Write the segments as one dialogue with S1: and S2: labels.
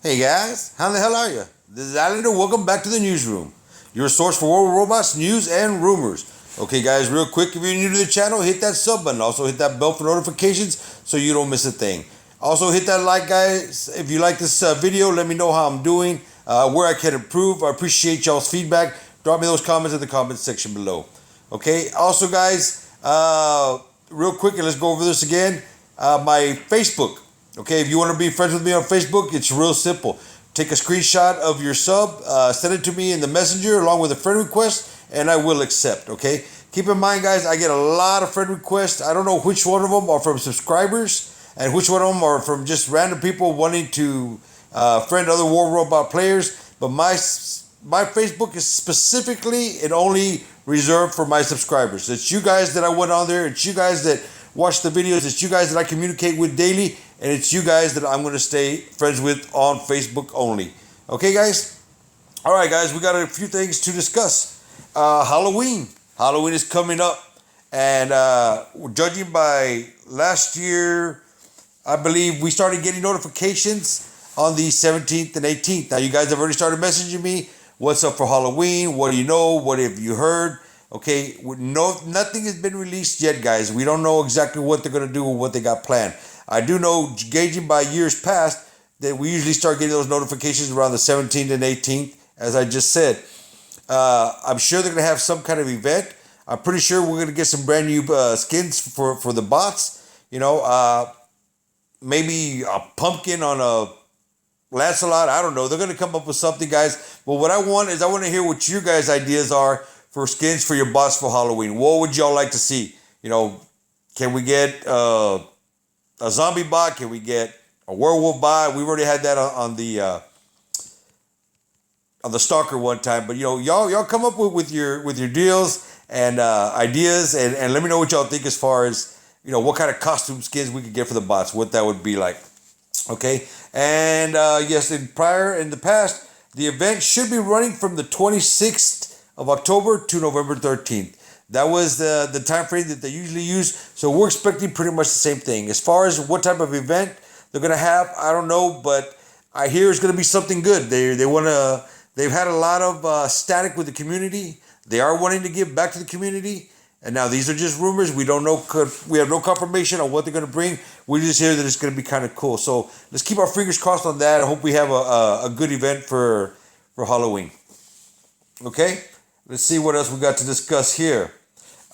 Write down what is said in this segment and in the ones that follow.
S1: Hey guys, how the hell are you? This is Allender. Welcome back to the Newsroom, your source for World Robots news and rumors. Okay, guys, real quick, if you're new to the channel, hit that sub button. Also, hit that bell for notifications so you don't miss a thing. Also, hit that like, guys. If you like this video, let me know how I'm doing, where I can improve. I appreciate y'all's feedback. Drop me those comments in the comment section below. Okay, also, guys, real quick, and let's go over this again. My Facebook. Okay, if you want to be friends with me on Facebook, it's real simple. Take a screenshot of your sub, send it to me in the messenger along with a friend request, and I will accept, okay? Keep in mind, guys, I get a lot of friend requests. I don't know which one of them are from subscribers and which one of them are from just random people wanting to friend other War Robot players. But my Facebook is specifically and only reserved for my subscribers. It's you guys that I went on there. It's you guys that watch the videos. It's you guys that I communicate with daily. And it's you guys that I'm going to stay friends with on Facebook only. Okay, guys? All right, guys, we got a few things to discuss. Halloween. Halloween is coming up. And judging by last year, I believe we started getting notifications on the 17th and 18th. Now, you guys have already started messaging me. What's up for Halloween? What do you know? What have you heard? Okay, nothing has been released yet, guys. We don't know exactly what they're going to do or what they got planned. I do know, gauging by years past, that we usually start getting those notifications around the 17th and 18th, as I just said. I'm sure they're going to have some kind of event. I'm pretty sure we're going to get some brand new skins for the bots. You know, maybe a pumpkin on a Lancelot. I don't know. They're going to come up with something, guys. But what I want is I want to hear what your guys' ideas are for skins for your bots for Halloween. What would y'all like to see? You know, can we get a zombie bot? Can we get a werewolf bot? We've already had that on the stalker one time. But you know, y'all come up with your deals and ideas, and let me know what y'all think as far as, you know, what kind of costume skins we could get for the bots, what that would be like. Okay, and yes, in the past, the event should be running from the 26th of October to November 13th. That was the time frame that they usually use. So we're expecting pretty much the same thing. As far as what type of event they're gonna have, I don't know, but I hear it's gonna be something good. They've had a lot of static with the community. They are wanting to give back to the community. And now these are just rumors. We don't know. We have no confirmation on what they're gonna bring. We just hear that it's gonna be kind of cool. So let's keep our fingers crossed on that. I hope we have a good event for Halloween. Okay. Let's see what else we got to discuss here.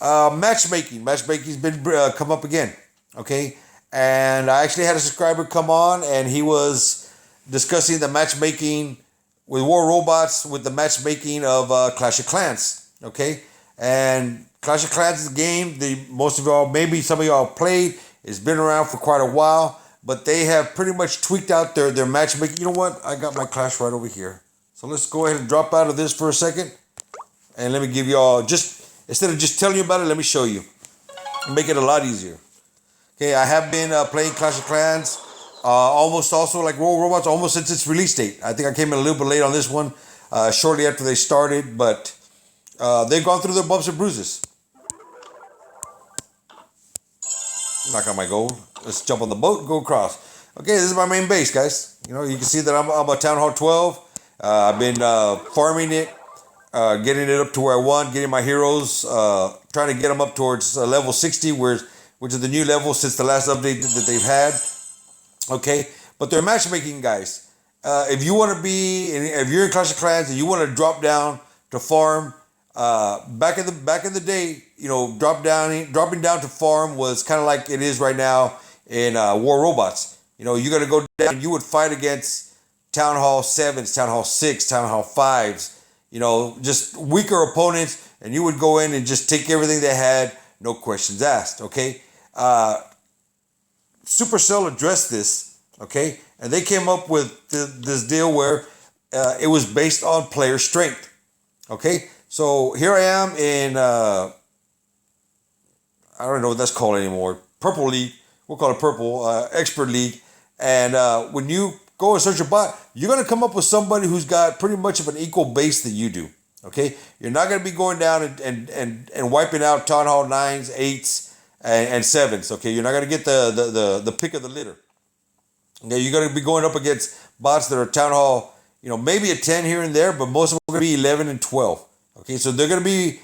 S1: Matchmaking. Matchmaking's been come up again. Okay. And I actually had a subscriber come on and he was discussing the matchmaking with War Robots with the matchmaking of Clash of Clans. Okay. And Clash of Clans is a game most of y'all, maybe some of y'all played. It's been around for quite a while, but they have pretty much tweaked out their matchmaking. You know what? I got my Clash right over here. So let's go ahead and drop out of this for a second. And let me give y'all, instead of just telling you about it, let me show you. Make it a lot easier. Okay, I have been playing Clash of Clans, almost also like World Robots, almost since its release date. I think I came in a little bit late on this one, shortly after they started, but they've gone through their bumps and bruises. Knock on my gold. Let's jump on the boat and go across. Okay, this is my main base, guys. You know, you can see that I'm a Town Hall 12. I've been farming it. Getting it up to where I want, getting my heroes, trying to get them up towards level 60, which is the new level since the last update that they've had. Okay, but they're matchmaking, guys. If you want to if you're in Clash of Clans and you want to drop down to farm, back in the day, you know, dropping down to farm was kind of like it is right now in War Robots. You know, you're gonna go down, you would fight against Town Hall 7s, Town Hall 6, Town Hall 5s. You know, just weaker opponents, and you would go in and just take everything they had, no questions asked, okay? Supercell addressed this, okay? And they came up with this deal where it was based on player strength, okay? So here I am in, I don't know what that's called anymore, Purple League. We'll call it Purple, Expert League. And when you go and search a bot, you're going to come up with somebody who's got pretty much of an equal base that you do. Okay? You're not going to be going down and wiping out Town Hall 9s, 8s, and 7s. Okay? You're not going to get the pick of the litter. Okay, you're going to be going up against bots that are Town Hall, maybe a 10 here and there, but most of them are going to be 11 and 12. Okay, so they're going to be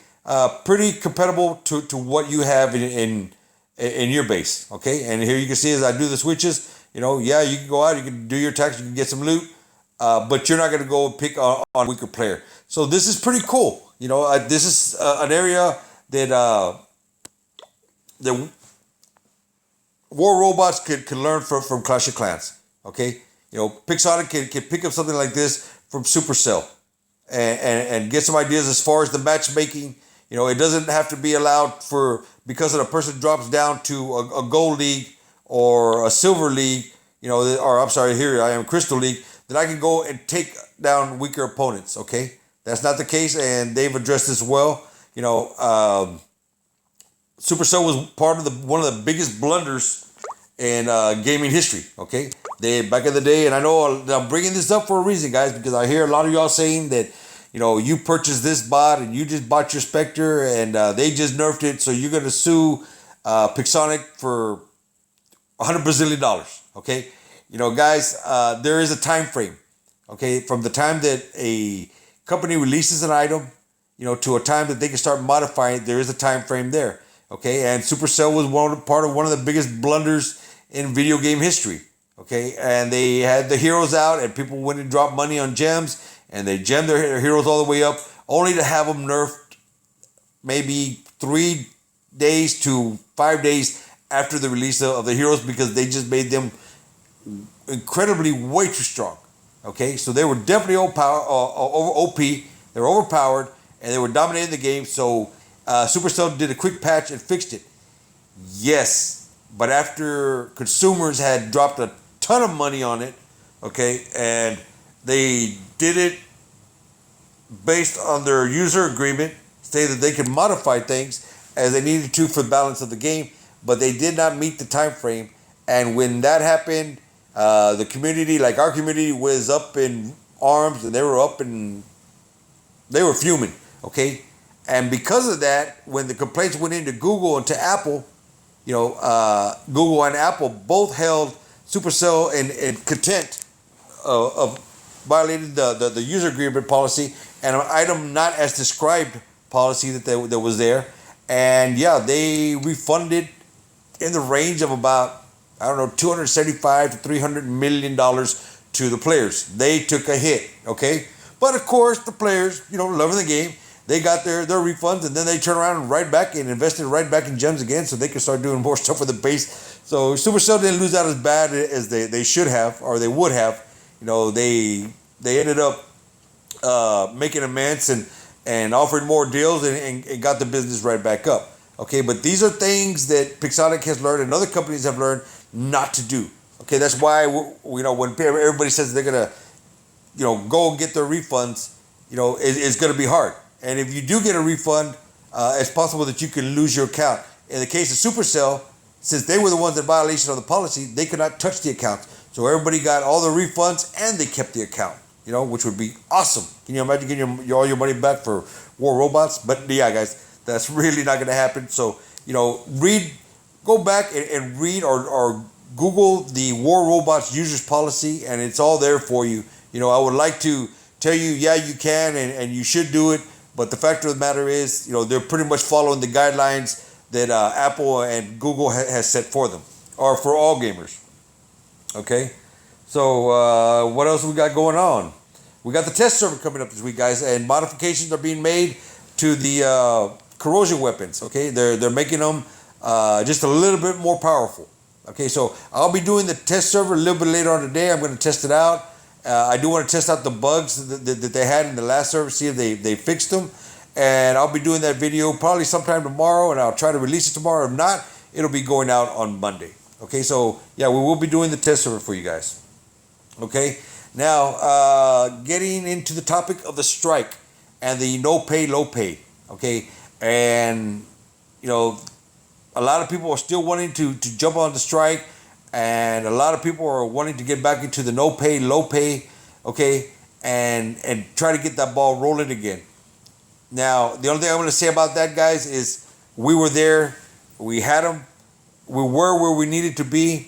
S1: pretty compatible to what you have in your base. Okay, and here you can see as I do the switches, yeah, you can go out, you can do your attacks, you can get some loot, but you're not going to go pick on a weaker player. So this is pretty cool. This is an area that the War Robots could learn from Clash of Clans. Okay, Pixonic can pick up something like this from Supercell and get some ideas as far as the matchmaking. It doesn't have to be allowed because of the person drops down to a gold league or a silver league, or I'm sorry, here I am, Crystal League, that I can go and take down weaker opponents. Okay, that's not the case, and they've addressed this well. Supercell was part of one of the biggest blunders in gaming history. Okay, back in the day, and I know I'm bringing this up for a reason, guys, because I hear a lot of y'all saying that you purchased this bot and you just bought your Spectre and they just nerfed it, so you're gonna sue Pixonic for $100 Brazilian. Okay, guys, there is a time frame. Okay, from the time that a company releases an item, to a time that they can start modifying, there is a time frame there. Okay, and Supercell was part of one of the biggest blunders in video game history. Okay, and they had the heroes out, and people went and dropped money on gems, and they gemmed their heroes all the way up, only to have them nerfed maybe 3 days to 5 days after the release of the heroes, because they just made them incredibly way too strong. Okay, so they were definitely OP. They were overpowered, and they were dominating the game. So Supercell did a quick patch and fixed it. Yes, but after consumers had dropped a ton of money on it, okay, and they did it based on their user agreement, say that they could modify things as they needed to for the balance of the game, but they did not meet the time frame. And when that happened, the community, like our community, was up in arms, and they were fuming. Okay, and because of that, when the complaints went into Google and to Apple, Google and Apple both held Supercell in contempt of violating the user agreement policy and an item not as described policy that was there. And yeah, they refunded in the range of about, I don't know, $275 to $300 million to the players. They took a hit, okay? But of course, the players, loving the game, they got their refunds, and then they turn around and invested right back in gems again, so they could start doing more stuff with the base. So Supercell didn't lose out as bad as they should have, or they would have. They ended up making amends and offering more deals and got the business right back up. Okay, but these are things that Pixonic has learned and other companies have learned not to do. Okay, that's why when everybody says they're gonna go and get their refunds, it's gonna be hard. And if you do get a refund, it's possible that you can lose your account. In the case of Supercell, since they were the ones in violation of the policy, they could not touch the account. So everybody got all the refunds and they kept the account, which would be awesome. Can you imagine getting all your money back for War Robots? But yeah, guys, that's really not going to happen. So, go back and read or Google the War Robots users policy, and it's all there for you. I would like to tell you, yeah, you can and you should do it. But the fact of the matter is, they're pretty much following the guidelines that Apple and Google has set for them, or for all gamers. Okay, so what else we got going on? We got the test server coming up this week, guys, and modifications are being made to the corrosion weapons. Okay, they're making them just a little bit more powerful. Okay, so I'll be doing the test server a little bit later on today. I'm going to test it out. I do want to test out the bugs that they had in the last server, see if they fixed them. And I'll be doing that video probably sometime tomorrow, and I'll try to release it tomorrow. If not, it'll be going out on Monday. Okay, so yeah, we will be doing the test server for you guys. Okay, now getting into the topic of the strike and the no pay, low pay. Okay, and a lot of people are still wanting to jump on the strike, and a lot of people are wanting to get back into the no pay, low pay. Okay, and try to get that ball rolling again. Now, the only thing I'm going to say about that, guys, is we were there. We had them. We were where we needed to be.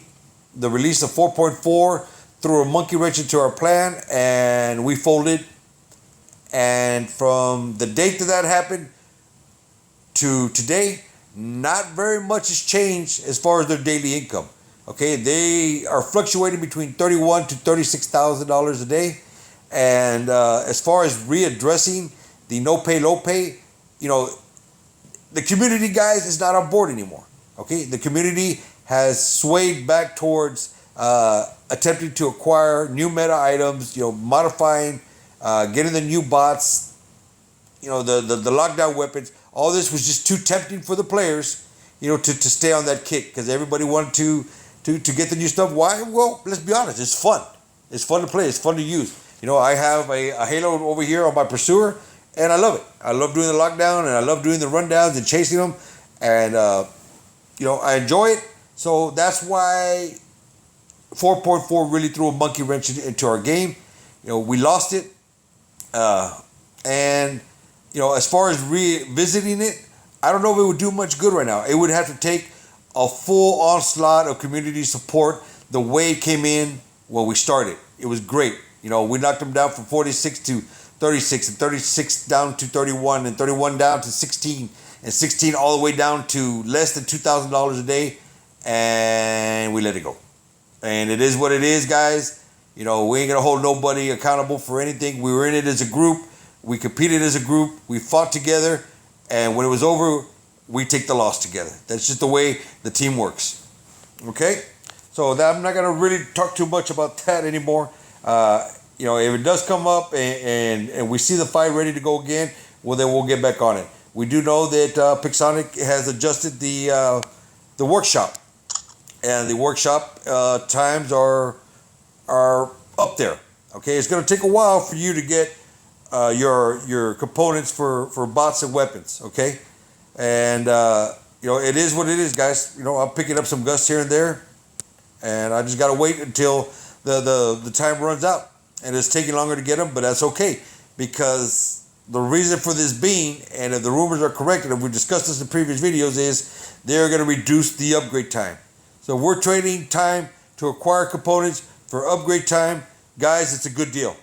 S1: the release of 4.4 threw a monkey wrench into our plan, and we folded. And from the date that happened to today, not very much has changed as far as their daily income. Okay, they are fluctuating between $31,000 to $36,000 a day. And as far as readdressing the no pay, low pay, the community, guys, is not on board anymore. Okay, the community has swayed back towards attempting to acquire new meta items, modifying, getting the new bots, the lockdown weapons. All this was just too tempting for the players, to stay on that kick, because everybody wanted to get the new stuff. Why? Well, let's be honest, it's fun. It's fun to play. It's fun to use. I have a Halo over here on my Pursuer, and I love it. I love doing the lockdown, and I love doing the rundowns and chasing them, and I enjoy it. So that's why 4.4 really threw a monkey wrench into our game. We lost it, and as far as revisiting it, I don't know if it would do much good right now. It would have to take a full onslaught of community support the way it came in when we started. It was great. We knocked them down from 46 to 36, and 36 down to 31, and 31 down to 16, and 16 all the way down to less than $2,000 a day, and we let it go. And it is what it is, guys. We ain't gonna hold nobody accountable for anything. We were in it as a group. We competed as a group. We fought together, and when it was over, we take the loss together. That's just the way the team works. Okay? So I'm not gonna really talk too much about that anymore. If it does come up and we see the fight ready to go again, well, then we'll get back on it. We do know that Pixonic has adjusted the workshop, and the workshop times are up there. Okay, it's going to take a while for you to get your components for bots and weapons. Okay, and it is what it is, guys. I'm picking up some gusts here and there, and I just got to wait until the time runs out. And it's taking longer to get them, but that's okay, because the reason for this being, and if the rumors are correct, and we've discussed this in previous videos, is they're going to reduce the upgrade time. So we're trading time to acquire components for upgrade time. Guys, it's a good deal.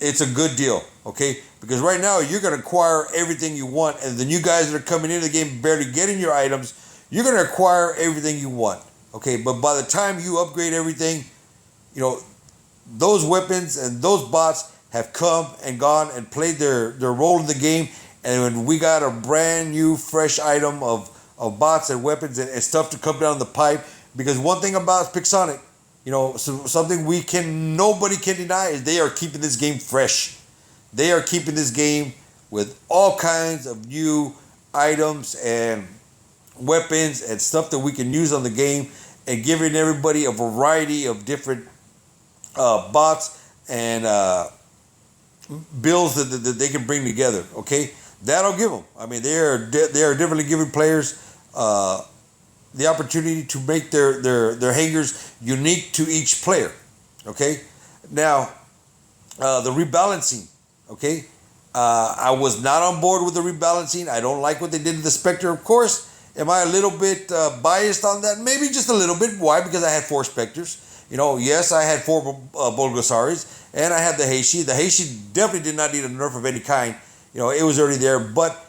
S1: It's a good deal, okay? Because right now, you're going to acquire everything you want, and the new guys that are coming into the game barely getting your items, you're going to acquire everything you want, okay? But by the time you upgrade everything, those weapons and those bots have come and gone and played their role in the game, and when we got a brand new fresh item of bots and weapons and stuff to come down the pipe. Because one thing about Pixonic, something nobody can deny, is they are keeping this game fresh. They are keeping this game with all kinds of new items and weapons and stuff that we can use on the game, and giving everybody a variety of different bots and builds that they can bring together. Okay, that'll give them. I mean, they are definitely giving players the opportunity to make their hangars unique to each player. Okay, now the rebalancing. Okay, I was not on board with the rebalancing. I don't like what they did to the Spectre. Of course, am I a little bit biased on that? Maybe just a little bit. Why? Because I had 4 Spectres. Yes, I had 4 Bulgasaris, and I had the Heishi. The Heishi definitely did not need a nerf of any kind. It was already there. But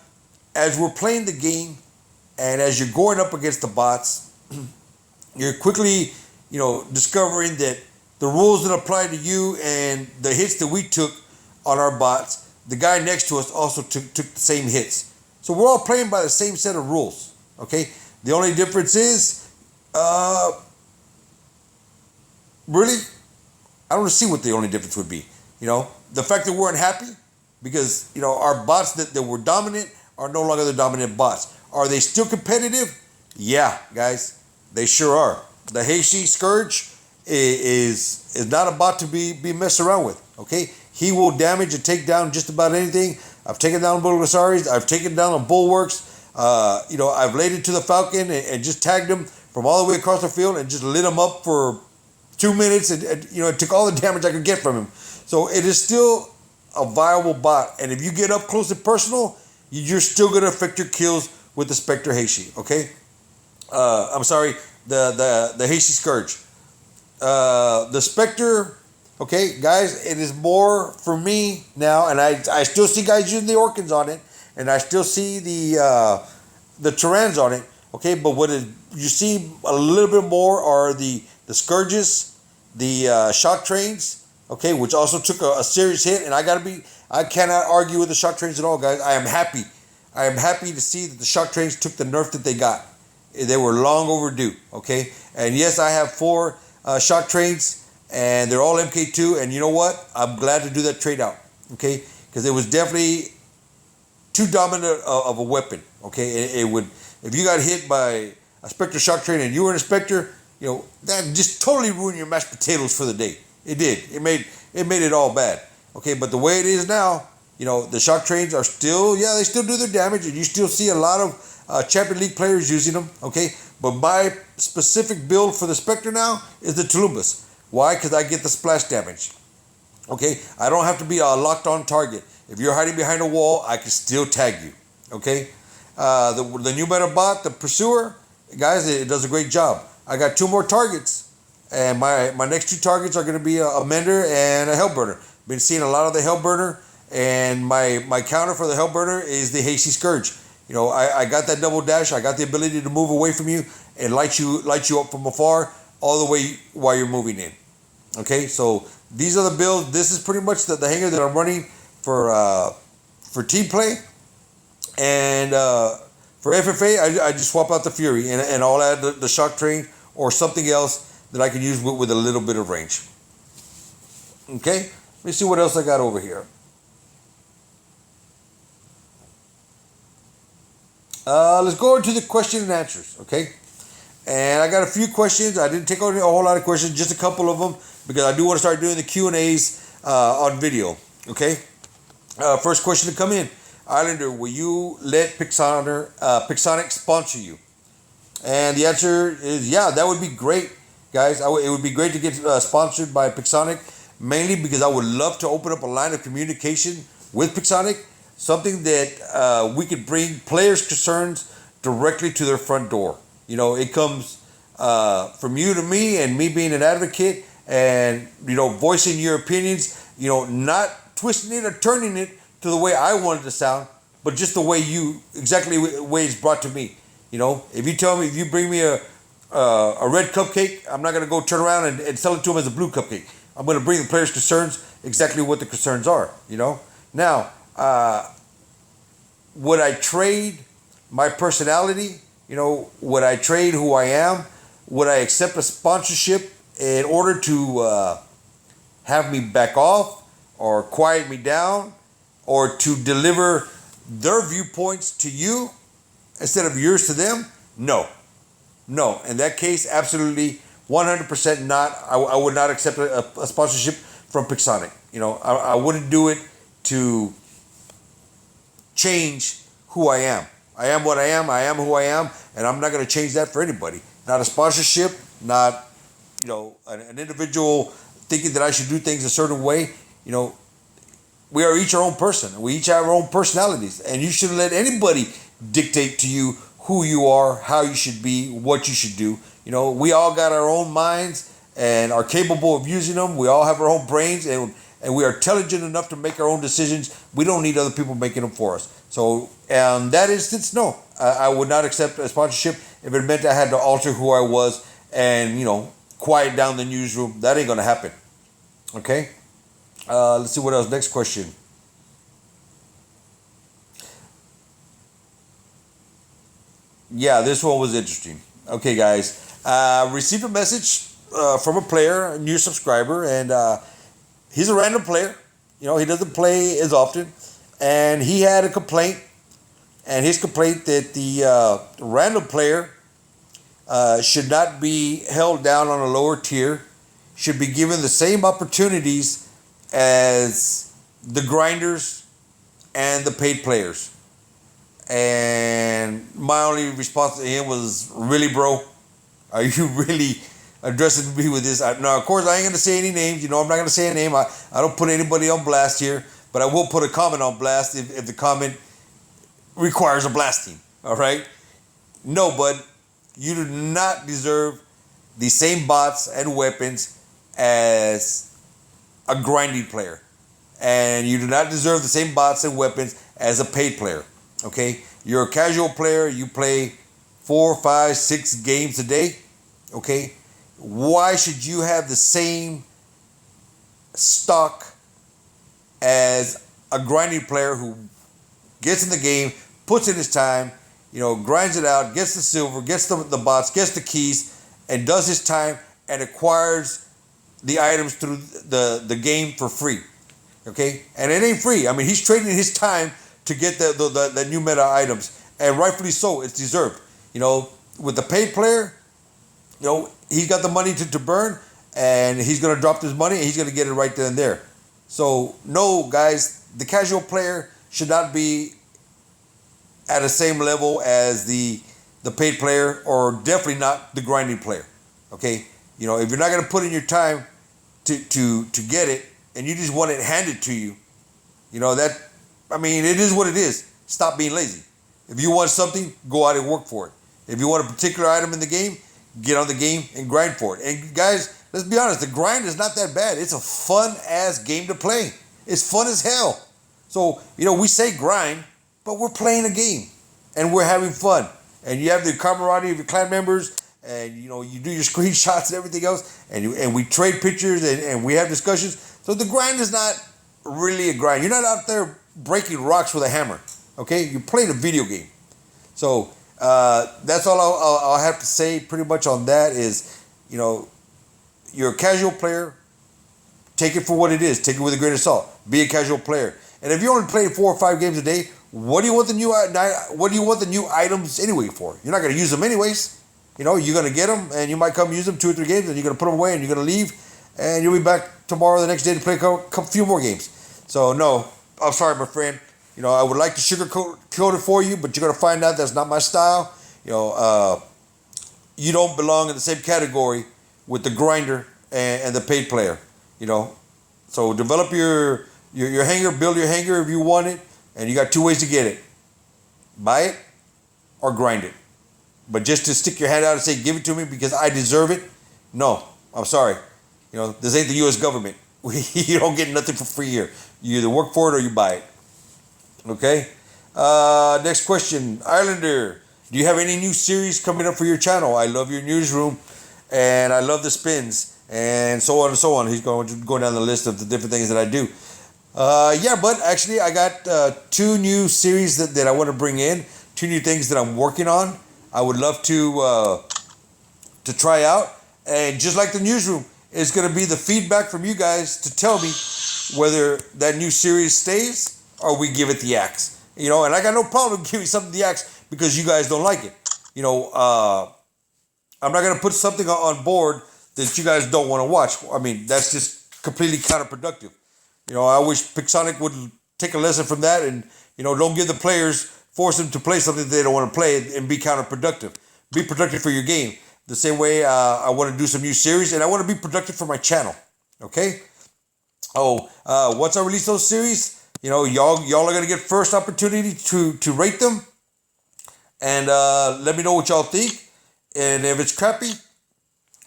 S1: as we're playing the game, and as you're going up against the bots, you're quickly, discovering that the rules that apply to you and the hits that we took on our bots, the guy next to us also took the same hits. So we're all playing by the same set of rules. Okay? The only difference is, really, I don't see what the only difference would be. The fact that we're unhappy because, our bots that were dominant are no longer the dominant bots. Are they still competitive? Yeah, guys, they sure are. The Heishi Scourge is not a bot to be messed around with. Okay, he will damage and take down just about anything. I've taken down Bulgasaris. I've taken down the Bulwarks. I've laid into the Falcon and just tagged him from all the way across the field and just lit him up for 2 minutes, and it took all the damage I could get from him. So it is still a viable bot, and if you get up close and personal, you're still going to affect your kills with the Spectre Heishi. Okay, I'm sorry, the Heishi Scourge. The Spectre, okay, guys, it is more for me now, and I still see guys using the Orkans on it, and I still see the Terrans on it, okay, but you see a little bit more are the Scourges, the shock trains, okay, which also took a serious hit, and I cannot argue with the shock trains at all, guys. I am happy. I am happy to see that the shock trains took the nerf that they got. They were long overdue, okay? And yes, I have 4 shock trains, and they're all MK2, and you know what? I'm glad to do that trade out, okay? Because it was definitely too dominant of a weapon, okay? It would, if you got hit by a Spectre shock train and you were in a Spectre, you know, that just totally ruined your mashed potatoes for the day. It did. It made it all bad. Okay, but the way it is now, you know, the shock trains are still, they still do their damage, and you still see a lot of Champion League players using them. Okay, but my specific build for the Spectre now is the Tulumbas. Why? Because I get the splash damage. Okay, I don't have to be a locked on target. If you're hiding behind a wall, I can still tag you. Okay, the new meta bot, the Pursuer, guys, it does a great job. I got 2 more targets, and my next 2 targets are going to be a Mender and a Hellburner. Been seeing a lot of the Hellburner, and my counter for the Hellburner is the Hasty Scourge. You know, I got that double dash. I got the ability to move away from you and light you up from afar all the way while you're moving in. Okay, so these are the builds. This is pretty much the hangar that I'm running for team play, and for FFA I just swap out the Fury and I'll add the shock train or something else that I can use with a little bit of range. Okay, let me see what else I got over here. Let's go into the question and answers, okay? And I got a few questions. I didn't take on a whole lot of questions, just a couple of them, because I do want to start doing the Q&As on video, okay? First question to come in. Islander, will you let Pixonic sponsor you? And the answer is yeah, that would be great, guys. It would be great to get sponsored by Pixonic, mainly because I would love to open up a line of communication with Pixonic, something that we could bring players' concerns directly to their front door. You know, it comes from you to me, and me being an advocate and, you know, voicing your opinions, you know, not twisting it or turning it to the way I want it to sound, but just the way exactly the way it's brought to me. You know, if you bring me a red cupcake, I'm not going to go turn around and sell it to them as a blue cupcake. I'm going to bring the players' concerns exactly what the concerns are, you know. Now, would I trade my personality? You know, would I trade who I am? Would I accept a sponsorship in order to have me back off or quiet me down or to deliver their viewpoints to you instead of yours to them? No. In that case, absolutely 100% not. I would not accept a sponsorship from Pixonic. You know, I wouldn't do it to change who I am. I am what I am who I am, and I'm not going to change that for anybody. Not a sponsorship, not, you know, an individual thinking that I should do things a certain way. You know, we are each our own person. We each have our own personalities, and you shouldn't let anybody dictate to you who you are, how you should be, what you should do. You know, we all got our own minds and are capable of using them. We all have our own brains, and we are intelligent enough to make our own decisions. We don't need other people making them for us. So, in that instance, no, I would not accept a sponsorship if it meant I had to alter who I was and, you know, quiet down the newsroom. That ain't going to happen. Okay? Let's see what else. Next question. Yeah, this one was interesting. Okay, guys. Received a message from a player, a new subscriber, and he's a random player. You know, he doesn't play as often. And he had a complaint. And his complaint that the random player should not be held down on a lower tier, should be given the same opportunities as the grinders and the paid players. And my only response to him was, really, bro? Are you really addressing me with this? Now, of course, I ain't going to say any names. You know, I'm not going to say a name. I don't put anybody on blast here. But I will put a comment on blast if the comment requires a blasting. All right? No, bud, you do not deserve the same bots and weapons as a grinding player. And you do not deserve the same bots and weapons as a paid player. Okay? You're a casual player. You play 4, 5, 6 games a day. Okay? Why should you have the same stock as a grinding player who gets in the game, puts in his time, grinds it out, gets the silver, gets the bots, gets the keys, and does his time and acquires the items through the game for free? Okay? And it ain't free. I mean, he's trading his time to get the new meta items. And rightfully so. It's deserved. With the paid player, he's got the money to burn, and he's going to drop his money, and he's going to get it right then and there. So, no, guys, the casual player should not be at the same level as the paid player, or definitely not the grinding player. Okay? If you're not going to put in your time to get it, and you just want it handed to you, it is what it is. Stop being lazy. If you want something, go out and work for it. If you want a particular item in the game, get on the game and grind for it. And guys, let's be honest, the grind is not that bad. It's a fun-ass game to play. It's fun as hell. So, we say grind, but we're playing a game, and we're having fun. And you have the camaraderie of your clan members, and, you do your screenshots and everything else, and we trade pictures, and we have discussions. So the grind is not really a grind. You're not out there breaking rocks with a hammer, okay? You're playing a video game. So that's all I'll have to say pretty much on that is, you're a casual player. Take it for what it is. Take it with a grain of salt. Be a casual player. And if you only play 4 or 5 games a day, what do you want the new items anyway for? You're not going to use them anyways. You're going to get them, and you might come use them 2 or 3 games, and you're going to put them away, and you're going to leave, and you'll be back tomorrow, the next day, to play a few more games. So, no, I'm sorry, my friend. I would like to sugarcoat it for you, but you're going to find out that's not my style. You don't belong in the same category with the grinder and the paid player. So develop your hangar, build your hangar if you want it, and you got 2 ways to get it. Buy it or grind it. But just to stick your hand out and say, give it to me because I deserve it, no, I'm sorry. This ain't the U.S. government. You don't get nothing for free here. You either work for it or you buy it. Okay? Next question. Islander, do you have any new series coming up for your channel? I love your newsroom, and I love the spins, and so on and so on. He's going down the list of the different things that I do. Yeah, but actually I got 2 new series that I want to bring in. 2 new things that I'm working on. I would love to try out. And just like the newsroom, it's going to be the feedback from you guys to tell me whether that new series stays or we give it the axe. And I got no problem giving something the axe because you guys don't like it. I'm not going to put something on board that you guys don't want to watch. I mean, that's just completely counterproductive. I wish Pixonic would take a lesson from that and, don't give the players, force them to play something they don't want to play and be counterproductive. Be productive for your game. The same way I want to do some new series, and I want to be productive for my channel. Okay? Once I release those series, y'all are going to get first opportunity to rate them. And let me know what y'all think. And if it's crappy,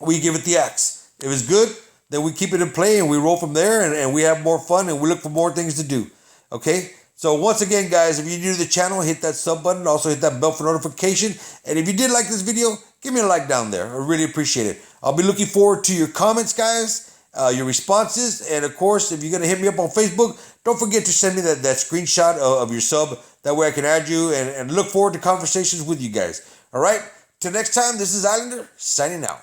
S1: we give it the axe. If it's good, then we keep it in play and we roll from there, and we have more fun and we look for more things to do. Okay? So once again, guys, if you're new to the channel, hit that sub button. Also hit that bell for notification. And if you did like this video, give me a like down there. I really appreciate it. I'll be looking forward to your comments, guys, your responses. And of course, if you're going to hit me up on Facebook, don't forget to send me that screenshot of your sub. That way I can add you and look forward to conversations with you guys. All right? Till next time, this is Islander signing out.